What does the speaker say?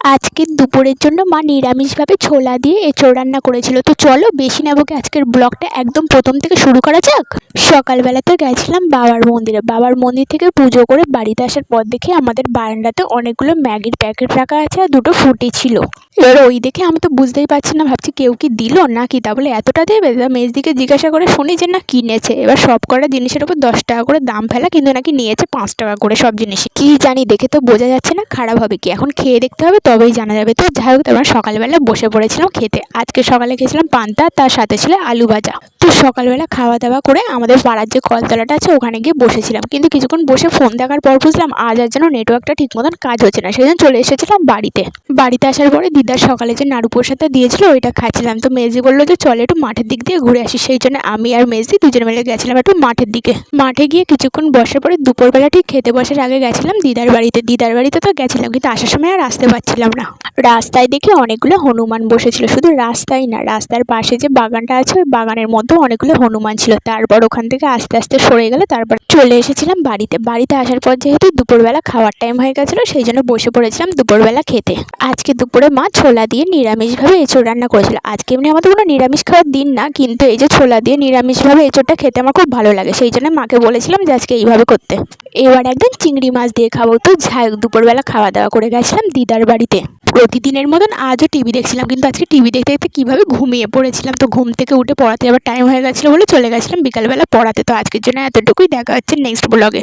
আজকের দুপুরের জন্য মা নিরামিষভাবে ছোলা দিয়ে এঁচোড় রান্না করেছিল। তো চলো বেশি না বকে আজকের ব্লগটা একদম প্রথম থেকে শুরু করা যাক। সকালবেলাতে গেছিলাম বাবার মন্দিরে। বাবার মন্দির থেকে পুজো করে বাড়িতে আসার পর দেখে আমাদের বারান্দাতে অনেকগুলো ম্যাগির প্যাকেট রাখা আছে আর দুটো ফুটি ছিল। এবার ওই দেখে আমি তো বুঝতেই পারছি না, ভাবছি কেউ কি দিল নাকি, তা বলে এতটা দেবে। মেজদিকে জিজ্ঞাসা করে শুনি যে না কিনেছে। এবার সব কটা জিনিসের উপর 10 টাকা করে দাম ফেলা, কিন্তু নাকি নিয়েছে 5 টাকা করে সব জিনিসই। কি জানি, দেখে তো বোঝা যাচ্ছে না খারাপ হবে কি, এখন খেয়ে দেখতে হবে তবেই জানা যাবে। তো যাই হোক, আমরা সকালবেলা বসে পড়েছিলাম খেতে। আজকে সকালে খেয়েছিলাম পান্তা, তার সাথে ছিল আলু ভাজা। তো সকালবেলা খাওয়া দাওয়া করে আমাদের পাড়ার যে কলতলাটা আছে ওখানে গিয়ে বসেছিলাম, কিন্তু কিছুক্ষণ বসে ফোন দেখার পর বুঝলাম আজ আর যেন নেটওয়ার্কটা ঠিক মতন কাজ হচ্ছে না। সেই জন্য চলে এসেছিলাম বাড়িতে আসার পরে দিদার সকালে যে নাড়ু প্রসাদটা দিয়েছিল ওইটা খাচ্ছিলাম। তো মেজদি বললো যে চলে একটু মাঠের দিক দিয়ে ঘুরে আসি। সেই জন্য আমি আর মেজদি দুজনে মিলে গেছিলাম একটু মাঠের দিকে। মাঠে গিয়ে কিছুক্ষণ বসার পরে দুপুরবেলা ঠিক খেতে বসার আগে গেছিলাম দিদার বাড়িতে তো গেছিলাম, কিন্তু আসার সময় আর আসতে পারছিলাম না। রাস্তায় দেখে অনেকগুলো হনুমান বসেছিল, শুধু রাস্তায় না, রাস্তার পাশে যে বাগানটা আছে ওই বাগানের মধ্যেও অনেকগুলো হনুমান ছিল। তারপর ওখান থেকে আস্তে আস্তে সরে গেলে তারপর চলে এসেছিলাম বাড়িতে আসার পর যেহেতু দুপুরবেলা খাওয়ার টাইম হয়ে গেছিলো সেই জন্য বসে পড়েছিলাম দুপুরবেলা খেতে। আজকে দুপুরে মা ছোলা দিয়ে নিরামিষভাবে এঁচোড় রান্না করেছিল। আজকে এমনি আমাদের কোনো নিরামিষ খাওয়ার দিন না, কিন্তু এই যে ছোলা দিয়ে নিরামিষভাবে এঁচোড়টা খেতে আমার খুব ভালো লাগে, সেই জন্য মাকে বলেছিলাম যে আজকে এইভাবে করতে। এবার একদিন চিংড়ি মাছ দিয়ে খাবো। তো যাই হোক, দুপুরবেলা খাওয়া দাওয়া করে গেছিলাম দিদার বাড়িতে। প্রতিদিনের মতন আজও টিভি দেখছিলাম, কিন্তু আজকে টিভি দেখতে দেখতে কীভাবে ঘুমিয়ে পড়েছিলাম। তো ঘুম থেকে উঠে পড়াতে আবার টাইম হয়ে গেছিলো বলে চলে গেছিলাম বিকালবেলা পড়াতে। তো আজকের জন্য এতটুকুই, দেখা হচ্ছে নেক্সট ব্লগে।